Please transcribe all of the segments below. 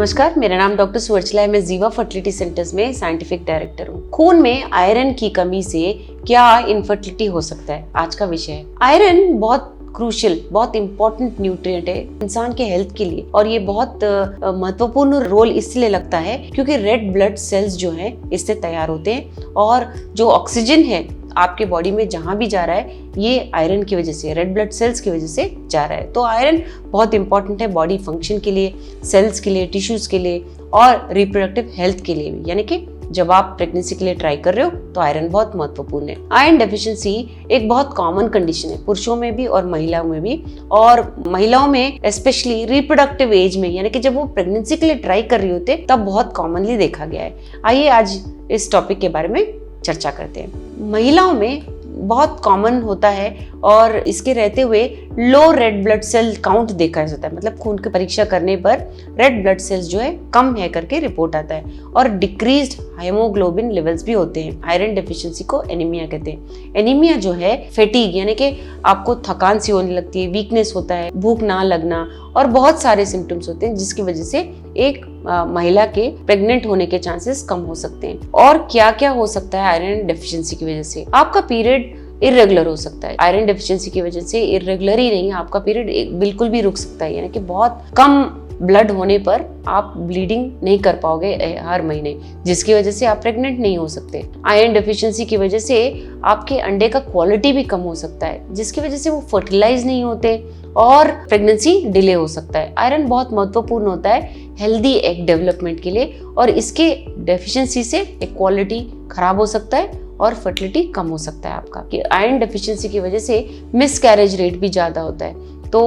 नमस्कार, मेरा नाम डॉक्टर सुवर्चला है। मैं जीवा फर्टिलिटी सेंटर्स में साइंटिफिक डायरेक्टर हूँ। खून में आयरन की कमी से क्या इनफर्टिलिटी हो सकता है, आज का विषय है। आयरन बहुत क्रूशियल, बहुत इंपॉर्टेंट न्यूट्रिएंट है इंसान के हेल्थ के लिए, और ये बहुत महत्वपूर्ण रोल इसलिए लगता है क्योंकि रेड ब्लड सेल्स जो हैं इससे तैयार होते हैं, और जो ऑक्सीजन है आपके बॉडी में जहां भी जा रहा है ये आयरन की वजह से, रेड ब्लड सेल्स की वजह से जा रहा है। तो आयरन बहुत इंपॉर्टेंट है बॉडी फंक्शन के लिए, सेल्स के लिए, टिश्यूज के लिए और रिप्रोडक्टिव हेल्थ के लिए भी। यानी कि जब आप प्रेगनेंसी के लिए ट्राई कर रहे हो तो आयरन बहुत महत्वपूर्ण है। आयरन डेफिशिएंसी एक बहुत कॉमन कंडीशन है पुरुषों में भी और महिलाओं में भी, और महिलाओं में स्पेशली रिप्रोडक्टिव एज में, यानी कि जब वो प्रेगनेंसी के लिए ट्राई कर रही होते तब बहुत कॉमनली देखा गया है। आइए आज इस टॉपिक के बारे में चर्चा करते हैं। महिलाओं में बहुत कॉमन होता है और इसके रहते हुए लो रेड ब्लड सेल काउंट देखा जाता है, मतलब खून की परीक्षा करने पर रेड ब्लड सेल्स जो है कम है करके रिपोर्ट आता है, और डिक्रीज्ड हीमोग्लोबिन लेवल्स भी होते हैं। आयरन डेफिशिएंसी को एनीमिया कहते हैं। एनीमिया जो है फैटीग, यानी कि आपको थकान सी होने लगती है, वीकनेस होता है, भूख ना लगना और बहुत सारे सिम्टम्स होते हैं जिसकी वजह से एक महिला के प्रेग्नेंट होने के चांसेस कम हो सकते हैं। और क्या क्या हो सकता है आयरन डेफिशिएंसी की वजह से? आपका पीरियड इरेगुलर हो सकता है। आयरन डेफिशिएंसी की वजह से इरेगुलर ही नहीं, आपका पीरियड बिल्कुल भी रुक सकता है, यानी कि बहुत कम ब्लड होने पर आप ब्लीडिंग नहीं कर पाओगे हर महीने, जिसकी वजह से आप प्रेग्नेंट नहीं हो सकते। आयरन डेफिशिएंसी की वजह से आपके अंडे का क्वालिटी भी कम हो सकता है, जिसकी वजह से वो फर्टिलाइज नहीं होते और प्रेगनेंसी डिले हो सकता है। आयरन बहुत महत्वपूर्ण होता है हेल्दी एग डेवलपमेंट के लिए, और इसके डेफिशिएंसी से एक क्वालिटी खराब हो सकता है और फर्टिलिटी कम हो सकता है आपका। कि आयरन डेफिशिएंसी की वजह से मिसकैरेज रेट भी ज़्यादा होता है। तो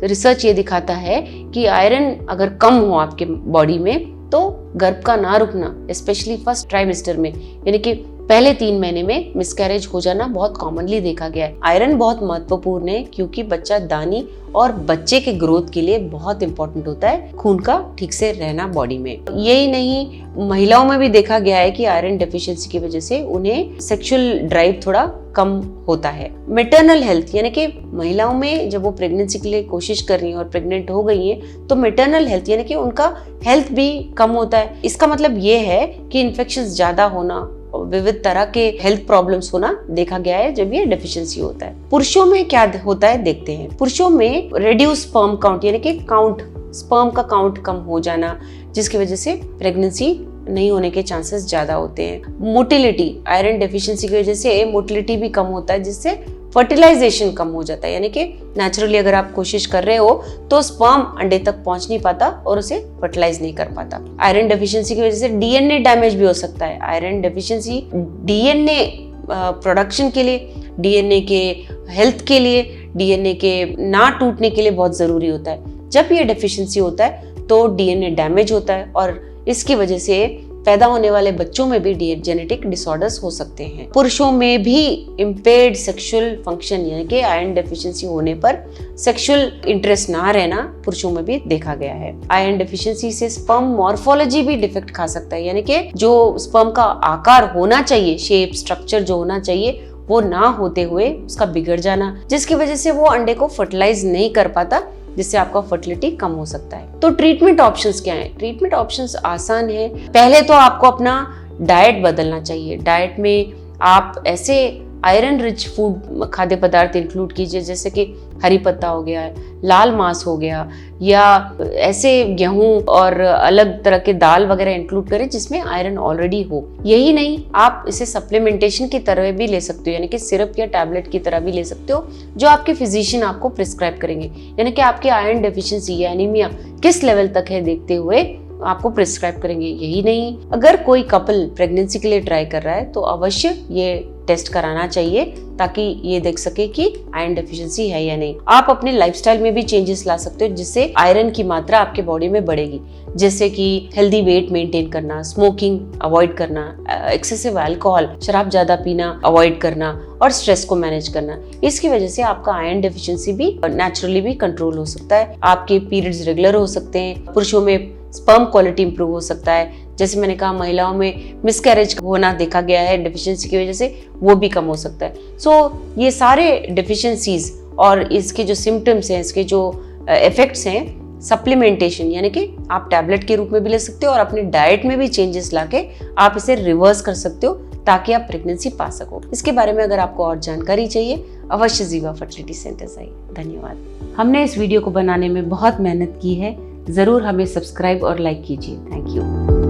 रिसर्च ये दिखाता है कि आयरन अगर कम हो आपके बॉडी में तो गर्भ का ना रुकना, स्पेशली फर्स्ट ट्राइमेस्टर में, यानी कि पहले 3 महीने में मिसकैरेज हो जाना बहुत कॉमनली देखा गया है। आयरन बहुत महत्वपूर्ण है क्योंकि बच्चा दानी और बच्चे के ग्रोथ के लिए बहुत इंपॉर्टेंट होता है खून का ठीक से रहना बॉडी में। यही नहीं, महिलाओं में भी देखा गया है कि आयरन डेफिशिएंसी की वजह से उन्हें सेक्सुअल ड्राइव थोड़ा कम होता है। मैटरनल हेल्थ, यानी कि महिलाओं में जब वो प्रेगनेंसी के लिए कोशिश कर रही हैं और प्रेग्नेंट हो गई हैं तो मैटरनल हेल्थ यानी कि उनका हेल्थ भी कम होता है। इसका मतलब ये है कि इन्फेक्शंस ज्यादा होना, विविध तरह के हेल्थ प्रॉब्लम्स होना देखा गया है जब ये डेफिशिएंसी होता है। पुरुषों में क्या होता है देखते हैं। पुरुषों में रिड्यूस स्पर्म काउंट, यानी कि स्पर्म का काउंट कम हो जाना, जिसकी वजह से प्रेगनेंसी नहीं होने के चांसेस ज्यादा होते हैं। मोटिलिटी, आयरन डेफिशिएंसी की वजह से मोटिलिटी भी कम होता है, जिससे फर्टिलाइजेशन कम हो जाता है, यानी कि नेचुरली अगर आप कोशिश कर रहे हो तो स्पर्म अंडे तक पहुंच नहीं पाता और उसे फर्टिलाइज नहीं कर पाता। आयरन डेफिशिएंसी की वजह से डीएनए डैमेज भी हो सकता है। आयरन डेफिशिएंसी डीएनए प्रोडक्शन के लिए, डीएनए के हेल्थ के लिए, डीएनए के ना टूटने के लिए बहुत जरूरी होता है। जब ये डेफिशिएंसी होता है तो डीएनए डैमेज होता है और इसकी वजह से पैदा होने वाले बच्चों में भी जेनेटिक डिसऑर्डर्स हो सकते हैं। पुरुषों में भी इम्पेयर्ड सेक्सुअल फंक्शन, यानी कि आयरन डेफिशिएंसी होने पर सेक्सुअल इंटरेस्ट ना रहना पुरुषों में भी देखा गया है। आयरन डेफिशिएंसी से स्पर्म मॉर्फोलॉजी भी डिफेक्ट खा सकता है, यानी कि जो स्पर्म का आकार होना चाहिए, शेप स्ट्रक्चर जो होना चाहिए वो ना होते हुए उसका बिगड़ जाना, जिसकी वजह से वो अंडे को फर्टिलाइज नहीं कर पाता, जिससे आपका फर्टिलिटी कम हो सकता है। तो ट्रीटमेंट ऑप्शंस क्या हैं? ट्रीटमेंट ऑप्शंस आसान है। पहले तो आपको अपना डाइट बदलना चाहिए। डाइट में आप ऐसे आयरन रिच फूड, खाद्य पदार्थ इंक्लूड कीजिए जैसे कि हरी पत्ता हो गया, लाल मांस हो गया, या ऐसे गेहूं और अलग तरह के दाल वगैरह इंक्लूड करें जिसमें आयरन ऑलरेडी हो। यही नहीं, आप इसे सप्लीमेंटेशन की तरह भी ले सकते हो, यानी कि सिरप या टैबलेट की तरह भी ले सकते हो, जो आपके फिजिशियन आपको प्रिस्क्राइब करेंगे, यानी कि आपकी आयरन डेफिशिएंसी या एनीमिया किस लेवल तक है देखते हुए आपको प्रिस्क्राइब करेंगे। यही नहीं, अगर कोई कपल प्रेगनेंसी के लिए ट्राई कर रहा है तो अवश्य ये टेस्ट कराना चाहिए ताकि ये देख सके कि आयरन डेफिशिएंसी है या नहीं। आप अपने लाइफस्टाइल में भी चेंजेस ला सकते हो जिससे आयरन की मात्रा आपके बॉडी में बढ़ेगी, जैसे कि हेल्दी वेट मेंटेन करना, स्मोकिंग अवॉइड करना, एक्सेसिव अल्कोहल, शराब ज्यादा पीना अवॉइड करना और स्ट्रेस को मैनेज करना। इसकी वजह से आपका आयरन डेफिशिएंसी भी नेचुरली भी कंट्रोल हो सकता है। आपके पीरियड्स रेगुलर हो सकते हैं। पुरुषों में स्पर्म क्वालिटी इंप्रूव हो सकता है। जैसे मैंने कहा, महिलाओं में मिसकैरेज होना देखा गया है डेफिशिएंसी की वजह से, वो भी कम हो सकता है। सो ये सारे डेफिशिएंसीज और इसके जो सिम्टम्स हैं, इसके जो इफेक्ट्स हैं, सप्लीमेंटेशन यानी कि आप टैबलेट के रूप में भी ले सकते हो और अपनी डाइट में भी चेंजेस लाके आप इसे रिवर्स कर सकते हो ताकि आप प्रेगनेंसी पा सको। इसके बारे में अगर आपको और जानकारी चाहिए अवश्य जीवा फर्टिलिटी सेंटर्स आइए। धन्यवाद। हमने इस वीडियो को बनाने में बहुत मेहनत की है, जरूर हमें सब्सक्राइब और लाइक कीजिए। Thank you.